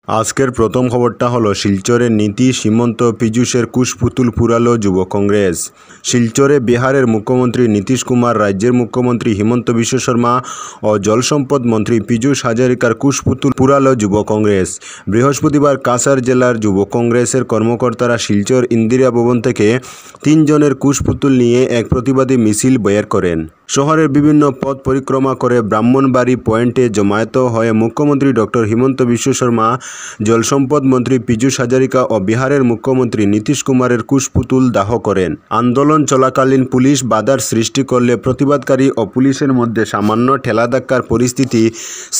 আজকের প্রথম খবরটা হলো শিলচরের নীতি সীমন্ত পীযূষের কুশপুতুল পুরালো যুব কংগ্রেস। শিলচরে বিহারের মুখ্যমন্ত্রী নীতিশ কুমার, রাজ্যের মুখ্যমন্ত্রী হিমন্ত বিশ্ব শর্মা ও জলসম্পদ মন্ত্রী পীযূষ হাজারিকার কুশপুতুল পুরালো যুব কংগ্রেস। বৃহস্পতিবার কাছাড় জেলার যুব কংগ্রেসের কর্মকর্তারা শিলচর ইন্দিরা ভবন থেকে 3 জনের কুশপুতুল নিয়ে এক প্রতিবাদী মিছিল বের করেন। শহরের বিভিন্ন পথ পরিক্রমা করে ব্রাহ্মণবাড়ি পয়েন্টে জমায়েত হয়ে মুখ্যমন্ত্রী ডক্টর হিমন্ত বিশ্ব শর্মা, জলসম্পদ মন্ত্রী পীযূষ হাজারিকা ও বিহারের মুখ্যমন্ত্রী নীতিশ কুমারের কুশপুতুল দাহ করেন। আন্দোলন চলাকালীন পুলিশ বাধার সৃষ্টি করলে প্রতিবাদকারী ও পুলিশের মধ্যে সামান্য ঠেলাধাক্কার পরিস্থিতি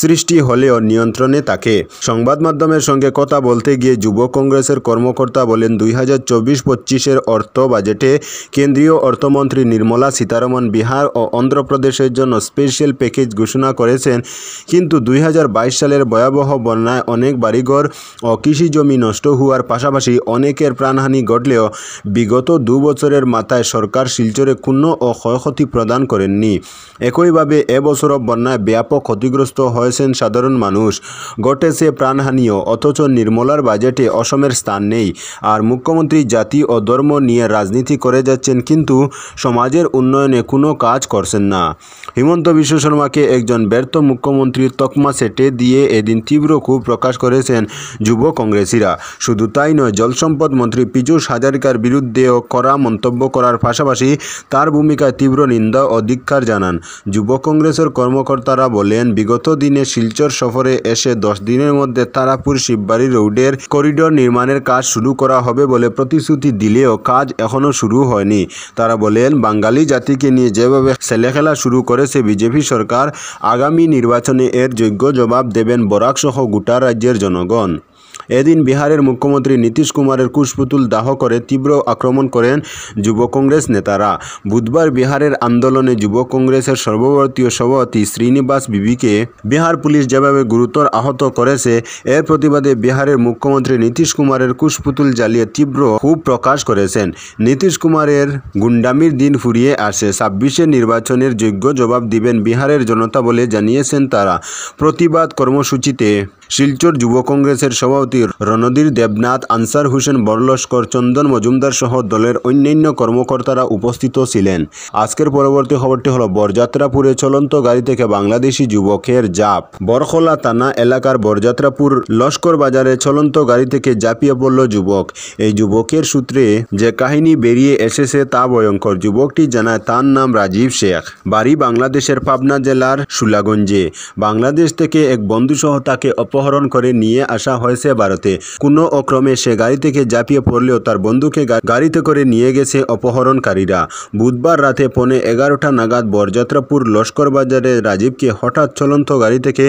সৃষ্টি হলেও নিয়ন্ত্রণে থাকে। সংবাদ মাধ্যমের সঙ্গে কথা বলতে গিয়ে যুব কংগ্রেসের কর্মকর্তা বলেন, 2024-25 অর্থ বাজেটে কেন্দ্রীয় অর্থমন্ত্রী নির্মলা সীতারমণ বিহার ও অন্ধ্রপ্রদেশের জন্য স্পেশাল প্যাকেজ ঘোষণা করেছেন, কিন্তু 2022 সালের ভয়াবহ বন্যায় অনেক বাড়িঘর ও কৃষি জমি নষ্ট হওয়ার পাশাপাশি অনেকের প্রাণহানি ঘটলেও বিগত 2 বছরের মাথায় সরকার শিলচরে কোনো ও ক্ষয়ক্ষতি প্রদান করেননি। একইভাবে এবছরও বন্যায় ব্যাপক ক্ষতিগ্রস্ত হয়েছেন সাধারণ মানুষ, ঘটেছে প্রাণহানিও, অথচ নির্মলার বাজেটে অসমের স্থান নেই। আর মুখ্যমন্ত্রী জাতি ও ধর্ম নিয়ে রাজনীতি করে যাচ্ছেন, কিন্তু সমাজের উন্নয়নে কোনো কাজ করছেন না। হিমন্ত বিশ্ব শর্মাকে একজন ব্যর্থ মুখ্যমন্ত্রীর তকমা সেটে দিয়ে এদিন তীব্র ক্ষোভ প্রকাশ করেছেন যুব কংগ্রেসীরা। শুধু তাই নয়, জলসম্পদ মন্ত্রী পীযূষ হাজারিকার বিরুদ্ধেও কড়া মন্তব্য করার পাশাপাশি তার ভূমিকায় তীব্র নিন্দা ও ধিক্কার জানান। যুব কংগ্রেসের কর্মকর্তারা বলেন, বিগত দিনে শিলচর সফরে এসে 10 দিনের মধ্যে তারাপুর শিববাড়ি রোডের করিডোর নির্মাণের কাজ শুরু করা হবে বলে প্রতিশ্রুতি দিলেও কাজ এখনও শুরু হয়নি। তারা বলেন, বাঙালি জাতিকে নিয়ে যেভাবে ছেলেখেলা শুরু করেছে বিজেপি সরকার, আগামী নির্বাচনে এর যোগ্য জবাব দেবেন বরাক সহ গোটা রাজ্যের জনগণ। এদিন বিহারের মুখ্যমন্ত্রী নীতিশ কুমারের কুশপুতুল দাহ করে তীব্র আক্রমণ করেন যুব কংগ্রেস নেতারা। বুধবার বিহারের আন্দোলনে যুব কংগ্রেসের সর্বভারতীয় সভাপতি শ্রীনিবাস বিবিকে বিহার পুলিশ যেভাবে গুরুতর আহত করেছে, এর প্রতিবাদে বিহারের মুখ্যমন্ত্রী নীতিশ কুমারের কুশপুতুল জ্বালিয়ে তীব্র ক্ষোভ প্রকাশ করেছেন। নীতিশ কুমারের গুন্ডামির দিন ফুরিয়ে আসে, 26 নির্বাচনের যোগ্য জবাব দিবেন বিহারের জনতা বলে জানিয়েছেন তারা। প্রতিবাদ কর্মসূচিতে শিলচর যুব কংগ্রেসের সভাপতি রণধীর দেবনাথ, আনসার হোসেন বড়লস্কর, চন্দন মজুমদার সহ দলের অন্যান্য কর্মকর্তারা উপস্থিত ছিলেন। আজকের পরবর্তী খবরটি হলো, বরযাত্রাপুরে চলন্ত গাড়ি থেকে বাংলাদেশি যুবকের জাপ। বরখলা থানা এলাকার বরযাত্রাপুর লস্কর বাজারে চলন্ত গাড়ি থেকে ঝাঁপিয়ে পড়ল যুবক। এই যুবকের সূত্রে যে কাহিনী বেরিয়ে এসেছে তা ভয়ঙ্কর। যুবকটি জানায়, তার নাম রাজীব শেখ, বাড়ি বাংলাদেশের পাবনা জেলার সুলাগঞ্জে। বাংলাদেশ থেকে এক বন্ধুসহ তাকে অপহরণ করে নিয়ে আসা হয়েছে ভারতে। কোনো অক্রমে সে গাড়ি থেকে ঝাঁপিয়ে পড়লেও তার বন্ধুকে গাড়িতে করে নিয়ে গেছে অপহরণকারীরা। বুধবার রাতে 11:15 নাগাদ বরযাত্রাপুর লস্কর বাজারে রাজীবকে হঠাৎ চলন্ত গাড়ি থেকে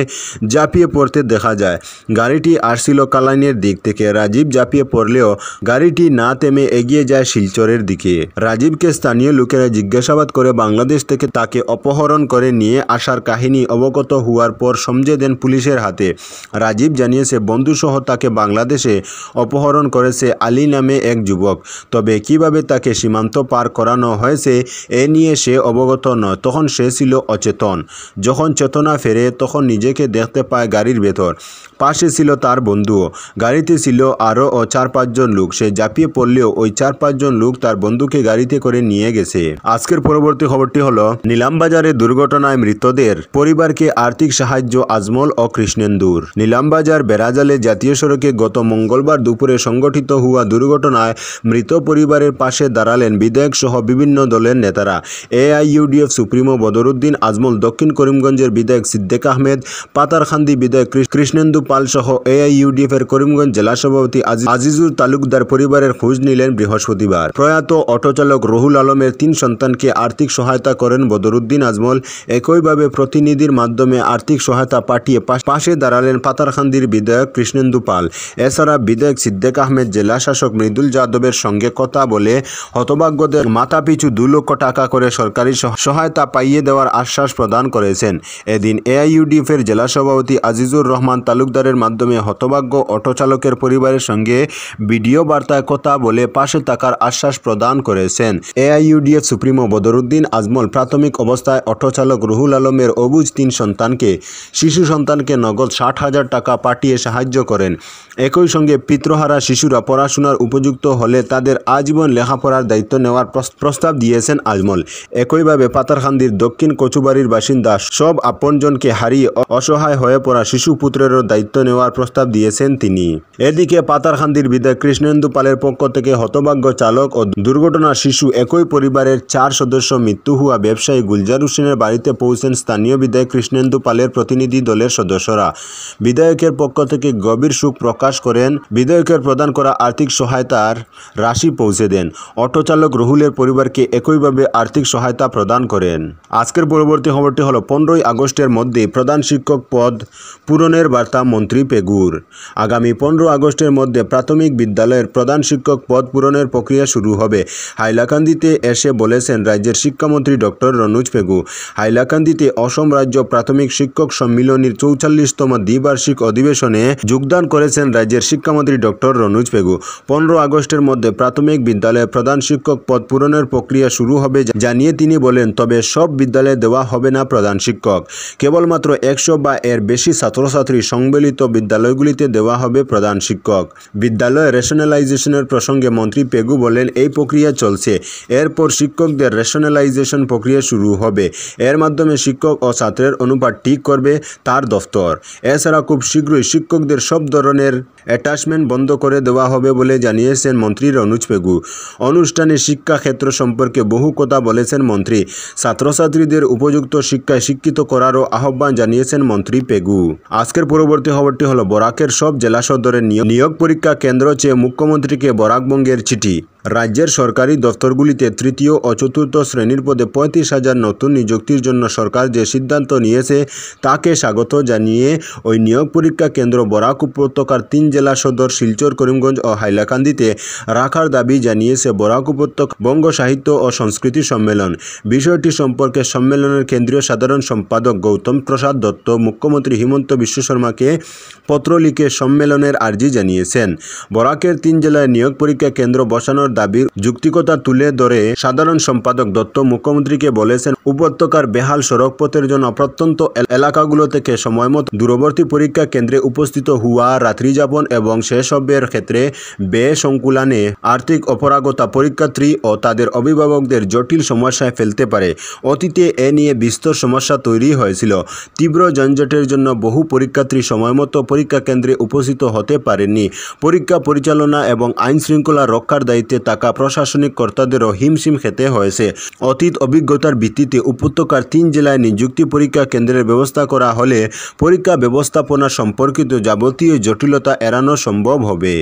ঝাঁপিয়ে পড়তে দেখা যায়। গাড়িটি আসছিল কালাইনের দিক থেকে। রাজীব ঝাঁপিয়ে পড়লেও গাড়িটি না থেমে এগিয়ে যায় শিলচরের দিকে। রাজীবকে স্থানীয় লোকেরা জিজ্ঞাসাবাদ করে বাংলাদেশ থেকে তাকে অপহরণ করে নিয়ে আসার কাহিনী অবগত হওয়ার পর সমঝে দেন পুলিশের হাতে। রাজীব জানিয়েছে, বন্ধুসহ তাকে বাংলাদেশে অপহরণ করেছে আলী নামে এক যুবক। তবে কিভাবে তাকে সীমান্ত পার করানো হয়েছে এ নিয়ে সে অবগত নয়। তখন সে ছিল অচেতন। যখন চেতনা ফেরে তখন নিজেকে দেখতে পায় গাড়ির ভেতর। পাশে ছিল তার বন্ধুও। গাড়িতে ছিল আরও 4-5 জন লোক। সে ঝাঁপিয়ে পড়লেও ওই 4-5 জন লোক তার বন্ধুকে গাড়িতে করে নিয়ে গেছে। আজকের পরবর্তী খবরটি হলো, নিলামবাজারে দুর্ঘটনায় মৃতদের পরিবারকে আর্থিক সাহায্য আজমল ও কৃষ্ণেন্দুর। নিলামবাজার বেড়াজালে জাতীয় সড়কে গত মঙ্গলবার দুপুরে সংঘটিত হওয়া দুর্ঘটনায় মৃত পরিবারের পাশে দাঁড়ালেন বিধায়ক সহ বিভিন্ন দলের নেতারা। AIUDF সুপ্রিমো বদরুদ্দিন আজমল, দক্ষিণ করিমগঞ্জের বিধায়ক সিদ্দিক আহমেদ, পাতারখান্দি বিধায়ক কৃষ্ণেন্দু পাল সহ AIUDF এর করিমগঞ্জ জেলা সভাপতি আজিজুর তালুকদার পরিবারের খোঁজ নিলেন বৃহস্পতিবার। প্রয়াত অটোচালক রুহুল আলমের 3 সন্তানকে আর্থিক সহায়তা করেন বদরুদ্দিন আজমল। একইভাবে প্রতিনিধির মাধ্যমে আর্থিক সহায়তা পাঠিয়ে পাশে দাঁড়ালেন পাতারখান্দির বিধায়ক কৃষ্ণেন্দু পাল। এছাড়া বিধায়ক সিদ্দিক আহমেদ জেলা শাসক মৃদুল যাদবের সঙ্গে কথা বলে হতভাগ্যদের মাথাপিছু 2 লক্ষ টাকা করে সরকারি সহায়তা পাইয়ে দেওয়ার আশ্বাস প্রদান করেছেন। এদিন AIUDF এর জেলা সভাপতি আজিজুর রহমান তালুকদার উদ্ধারের মাধ্যমে হতভাগ্য অটো চালকের পরিবারের সঙ্গে ভিডিও বার্তায় কথা বলে পাশে থাকার আশ্বাস প্রদান করেছেন। এআইইউডিএফ সুপ্রিমো বদরুদ্দিন আজমল প্রাথমিক অবস্থায় অটো চালক রুহুল আলমের অবুঝ 3 সন্তানকে শিশু সন্তানকে নগদ 60,000 টাকা পাঠিয়ে সাহায্য করেন। একই সঙ্গে পিতৃহারা শিশুরা পড়াশোনার উপযুক্ত হলে তাদের আজীবন লেখাপড়ার দায়িত্ব নেওয়ার প্রস্তাব দিয়েছেন আজমল। একইভাবে পাতারকান্দির দক্ষিণ কচুবাড়ির বাসিন্দা সব আপনজনকে হারিয়ে অসহায় হয়ে পড়া শিশু পুত্রেরও দায়িত্ব নেওয়ার প্রস্তাব দিয়েছেন তিনি। এদিকে পাতারকান্দির বিধায়ক কৃষ্ণেন্দু পালের পক্ষ থেকে হতভাগ্য চালক ও দুর্ঘটনার শিশু একই পরিবারের 4 সদস্য মৃত্যু হওয়া ব্যবসায়ী গুলজার হোসেনের বাড়িতে পৌঁছেন স্থানীয় বিধায়ক কৃষ্ণেন্দু পালের প্রতিনিধি দলের সদস্যরা। বিধায়কের পক্ষ থেকে গভীর শোক প্রকাশ করেন। বিধায়কের প্রদান করা আর্থিক সহায়তার রাশি পৌঁছে দেন। অটো চালক রুহুলের পরিবারকে একইভাবে আর্থিক সহায়তা প্রদান করেন। আজকের পরবর্তী খবরটি হলো 15ই আগস্টের মধ্যে প্রধান শিক্ষক পদ পূরণের বার্তা মন্ত্রী পেগুর। আগামী 15 আগস্টের মধ্যে প্রাথমিক বিদ্যালয়ের প্রধান শিক্ষক পদ পূরণের প্রক্রিয়া শুরু হবে। হাইলাকান্দিতে এসে বলেছেন রাজ্যের শিক্ষামন্ত্রী ডক্টর রনোজ পেগু। হাইলাকান্দিতে অসম রাজ্য প্রাথমিক শিক্ষক সম্মিলনীর 44তম দ্বিবার্ষিক অধিবেশনে যোগদান করেছেন রাজ্যের শিক্ষামন্ত্রী ডক্টর রনোজ পেগু। 15 আগস্টের মধ্যে প্রাথমিক বিদ্যালয়ে প্রধান শিক্ষক পদ পূরণের প্রক্রিয়া শুরু হবে জানিয়ে তিনি বলেন, তবে সব বিদ্যালয়ে দেওয়া হবে না প্রধান শিক্ষক। কেবলমাত্র 100 বা এর বেশি ছাত্রছাত্রী সংবলিত বিদ্যালয়গুলিতে দেওয়া হবে প্রধান শিক্ষক। বিদ্যালয় রেশনালাইজেশনের প্রসঙ্গে মন্ত্রী পেগু বলেন, এই প্রক্রিয়া চলছে। এরপর শিক্ষকদের রেশনালাইজেশন প্রক্রিয়া শুরু হবে। এর মাধ্যমে শিক্ষক ও ছাত্রের অনুপাত ঠিক করবে তার দফতর। এছাড়া খুব শীঘ্রই শিক্ষকদের সব ধরনের অ্যাটাচমেন্ট বন্ধ করে দেওয়া হবে বলে জানিয়েছেন মন্ত্রী রনোজ পেগু। অনুষ্ঠানে শিক্ষাক্ষেত্র সম্পর্কে বহু কথা বলেছেন মন্ত্রী। ছাত্রছাত্রীদের উপযুক্ত শিক্ষায় শিক্ষিত করারও আহ্বান জানিয়েছেন মন্ত্রী পেগু। আজকের পরবর্তী খবরটি হলো বরাকের সব জেলা সদরে নিয়োগ পরীক্ষা কেন্দ্র চেয়ে মুখ্যমন্ত্রীকে বরাকবঙ্গের চিঠি। রাজ্যের সরকারি দফতরগুলিতে তৃতীয় ও চতুর্থ শ্রেণীর পদে 35,000 নতুন নিযুক্তির জন্য সরকার যে সিদ্ধান্ত নিয়েছে তাকে স্বাগত জানিয়ে ওই নিয়োগ পরীক্ষা কেন্দ্র বরাক উপত্যকার 3 জেলা সদর শিলচর, করিমগঞ্জ ও হাইলাকান্দিতে রাখার দাবি জানিয়েছে বরাক উপত্যকা বঙ্গ সাহিত্য ও সংস্কৃতি সম্মেলন। বিষয়টি সম্পর্কে সম্মেলনের কেন্দ্রীয় সাধারণ সম্পাদক গৌতম প্রসাদ দত্ত মুখ্যমন্ত্রী হিমন্ত বিশ্ব শর্মাকে পত্র লিখে সম্মেলনের আর্জি জানিয়েছেন। বরাকের 3 জেলায় নিয়োগ পরীক্ষা কেন্দ্র বসানোর দাবির যৌক্তিকতা তুলে ধরে সাধারণ সম্পাদক দত্ত মুখ্যমন্ত্রীকে বলেছেন, উপত্যকার বেহাল সড়কপথের জন্য প্রত্যন্ত এলাকাগুলো থেকে সময়মতো দূরবর্তী পরীক্ষা কেন্দ্রে উপস্থিত হওয়া, রাত্রিযাপন এবং সেসবের ক্ষেত্রে ব্যয় সংকুলানে আর্থিক অপারগতা পরীক্ষার্থী ও তাদের অভিভাবকদের জটিল সমস্যায় ফেলতে পারে। অতীতে এ নিয়ে বিস্তর সমস্যা তৈরি হয়েছিল। তীব্র যানজটের জন্য বহু পরীক্ষার্থী সময়মতো পরীক্ষা কেন্দ্রে উপস্থিত হতে পারেননি। পরীক্ষা পরিচালনা এবং আইন শৃঙ্খলা রক্ষার দায়িত্বে থাকা প্রশাসনিক কর্তাদেরও হিমশিম খেতে হয়েছে। অতীত অভিজ্ঞতার ভিত্তিতে উপত্যকার 3 জেলায় নিযুক্তি পরীক্ষা কেন্দ্রের ব্যবস্থা করা হলে পরীক্ষা ব্যবস্থাপনা সম্পর্কিত যাবতীয় জটিলতা এড়ানো সম্ভব হবে।